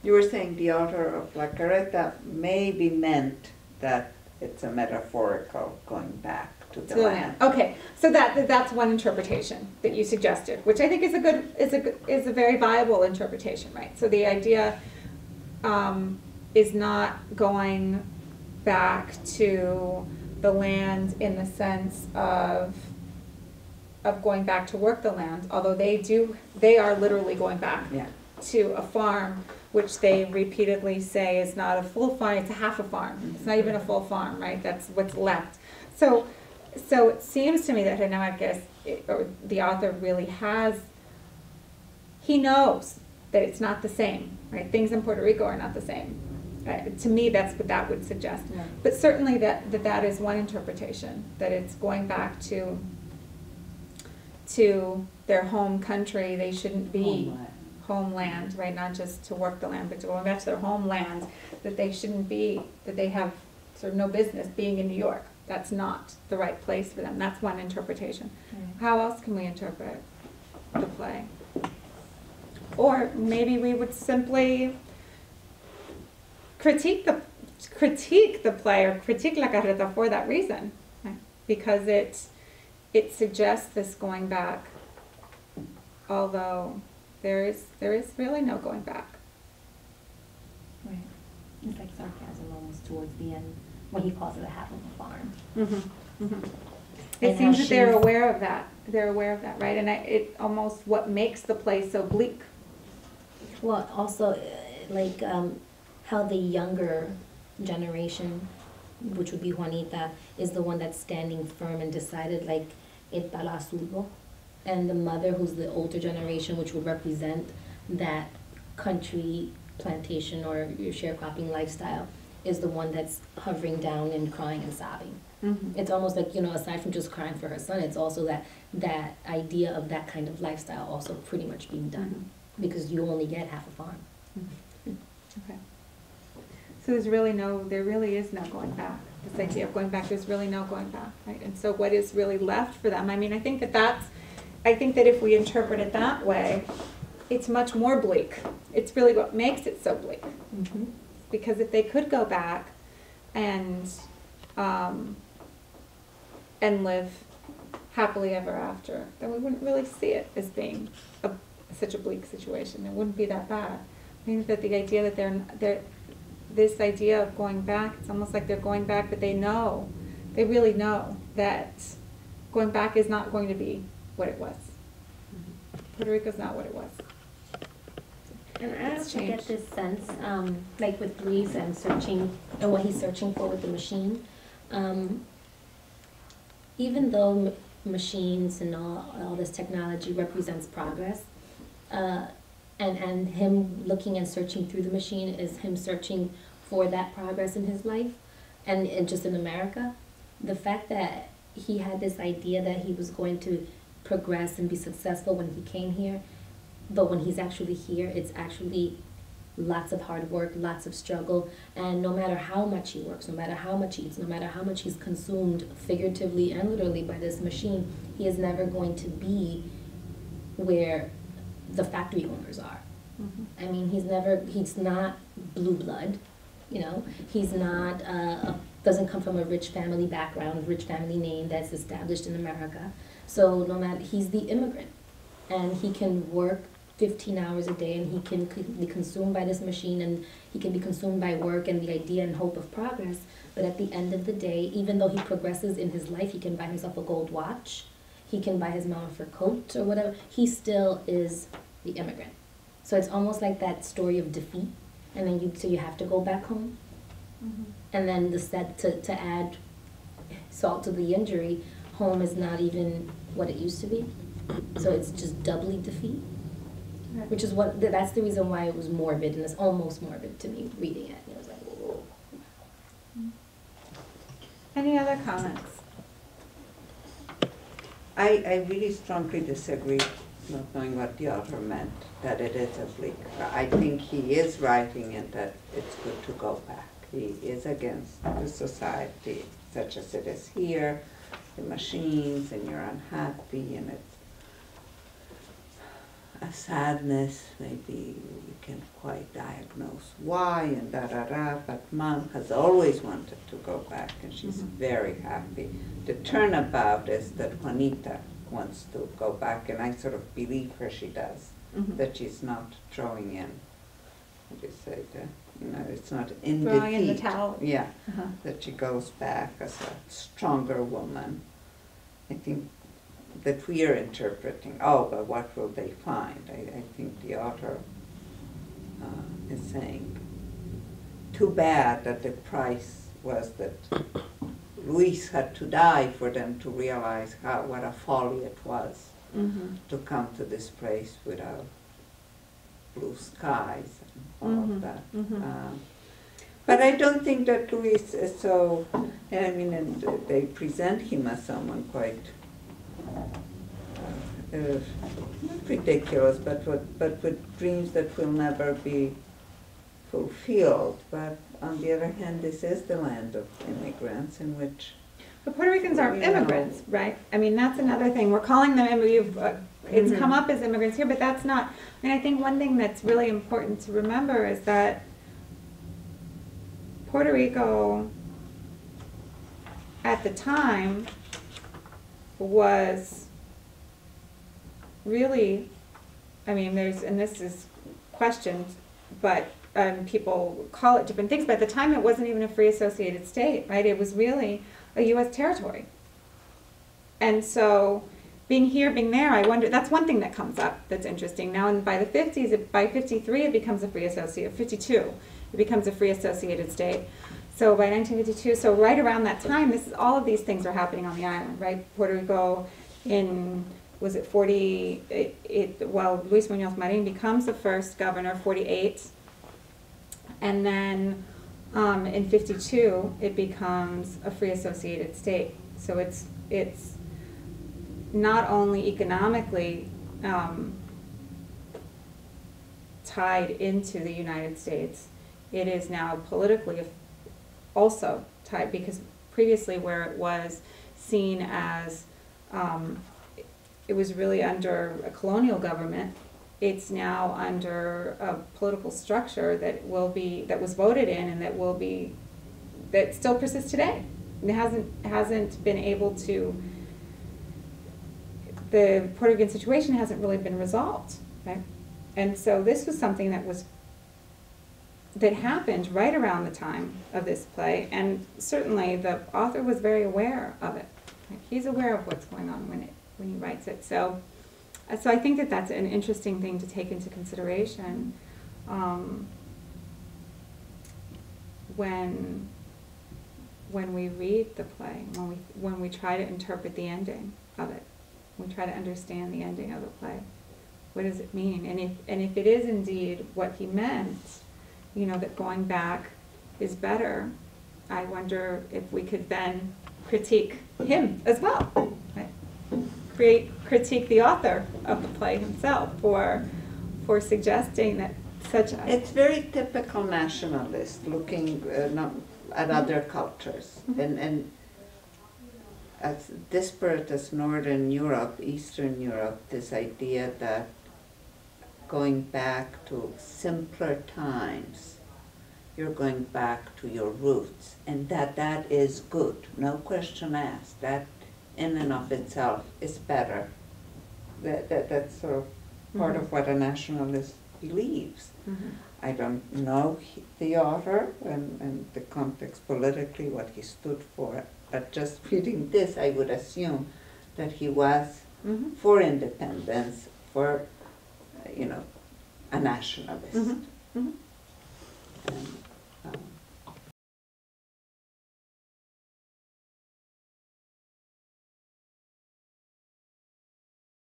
You were saying the author of La Carreta maybe meant that it's a metaphorical going back to the land. Okay, so that's one interpretation that you suggested, which I think is a very viable interpretation, right? So the idea is not going back to the land in the sense of going back to work the land, although they are literally going back to a farm, which they repeatedly say is not a full farm, it's a half a farm. It's not even a full farm, right? That's what's left. So it seems to me that the author really he knows that it's not the same, right? Things in Puerto Rico are not the same. To me, that's what that would suggest. Yeah. But certainly that is one interpretation, that it's going back to their home country. They shouldn't be homeland, right? Not just to work the land, but to go back to their homeland, that they shouldn't be, that they have sort of no business being in New York. That's not the right place for them. That's one interpretation. How else can we interpret the play? Or maybe we would simply critique the play or critique La Carreta for that reason, right? Because it suggests this going back, although there is really no going back. Right. It's like sarcasm almost towards the end when he calls it a half of a farm. Mm-hmm. Mm-hmm. It seems that they're aware of that. They're aware of that, right? And it almost what makes the play so bleak. Well, also, like how the younger generation, which would be Juanita, is the one that's standing firm and decided, like, el palazulo. And the mother, who's the older generation, which would represent that country plantation or your sharecropping lifestyle, is the one that's hovering down and crying and sobbing. Mm-hmm. It's almost like, aside from just crying for her son, it's also that idea of that kind of lifestyle also pretty much being done. Mm-hmm. Because you only get half a farm. Mm-hmm. Okay. So there really is no going back. This idea of going back, there's really no going back, right? And so what is really left for them? I mean, I think that if we interpret it that way, it's much more bleak. It's really what makes it so bleak. Mm-hmm. Because if they could go back and live happily ever after, then we wouldn't really see it as being such a bleak situation. It wouldn't be that bad. I think that the idea that this idea of going back, it's almost like they're going back, but they really know that going back is not going to be what it was. Mm-hmm. Puerto Rico's not what it was. And I also get this sense, like with Grease and searching, and what he's searching for with the machine, even though machines and all this technology represents progress, and him looking and searching through the machine is him searching for that progress in his life, and just in America, the fact that he had this idea that he was going to progress and be successful when he came here, but when he's actually here, it's actually lots of hard work, lots of struggle, and no matter how much he works, no matter how much he eats, no matter how much he's consumed figuratively and literally by this machine, he is never going to be where the factory owners are. Mm-hmm. I mean, he's not blue blood, he's not, doesn't come from a rich family background, rich family name that's established in America. So no matter, he's the immigrant, and he can work 15 hours a day, and he can be consumed by this machine, and he can be consumed by work and the idea and hope of progress. But at the end of the day, even though he progresses in his life, he can buy himself a gold watch, he can buy his mom a fur coat or whatever, he still is the immigrant. So it's almost like that story of defeat, and then you have to go back home. Mm-hmm. And then to add salt to the injury, home is not even what it used to be. So it's just doubly defeat. Right. Which is that's the reason why it was morbid, and it's almost morbid to me reading it. It was like, whoa. Any other comments? I really strongly disagree, not knowing what the author meant, that it is a bleak. I think he is writing it that it's good to go back. He is against the society such as it is here, the machines, and you're unhappy, and it's a sadness, maybe we can't quite diagnose why and da-da-da, but Mom has always wanted to go back and she's very happy. The turnabout is that Juanita wants to go back, and I sort of believe her, she does, that she's not throwing in, what do you say, it's not in Throwing in the defeat. towel. Yeah, that she goes back as a stronger woman. I think that we are interpreting, oh, but what will they find? I think the author is saying, too bad that the price was that Luis had to die for them to realize what a folly it was to come to this place without blue skies and all of that. But I don't think that Luis is so, I mean, and they present him as someone quite not ridiculous, but with dreams that will never be fulfilled. But on the other hand, this is the land of immigrants in which... But Puerto Ricans are immigrants, right? I mean, that's another thing. We're calling them immigrants. It's come up as immigrants here, but that's not... I mean, I think one thing that's really important to remember is that Puerto Rico, at the time, was really, I mean, and this is questioned, but people call it different things, but at the time it wasn't even a free associated state, right? It was really a U.S. territory. And so being here, being there, I wonder, that's one thing that comes up that's interesting. Now, and by the 50s, by 53, it becomes a free associate, 52, it becomes a free associated state. So by 1952, so right around that time, all of these things are happening on the island, right? Puerto Rico in, was it 40, well, Luis Muñoz Marin becomes the first governor, 48, and then in 52, it becomes a free associated state. So it's not only economically tied into the United States, it is now politically also tied, because previously where it was seen as, it was really under a colonial government, it's now under a political structure that was voted in and that still persists today. It hasn't been able to, the Puerto Rican situation hasn't really been resolved, right? And so this was something that happened right around the time of this play, and certainly the author was very aware of it. He's aware of what's going on when he writes it. So I think that that's an interesting thing to take into consideration when we read the play, when we try to interpret the ending of it, when we try to understand the ending of the play. What does it mean? And if it is indeed what he meant, you know, that going back is better, I wonder if we could then critique him as well, right? Critique the author of the play himself for suggesting that such a... It's very typical nationalist, looking at other cultures. And as disparate as Northern Europe, Eastern Europe, this idea that going back to simpler times, you're going back to your roots, and that is good, no question asked. That in and of itself is better. That's sort of part of what a nationalist believes. I don't know the author and the context politically, what he stood for, but just reading this, I would assume that he was for independence, for, you know, a nationalist.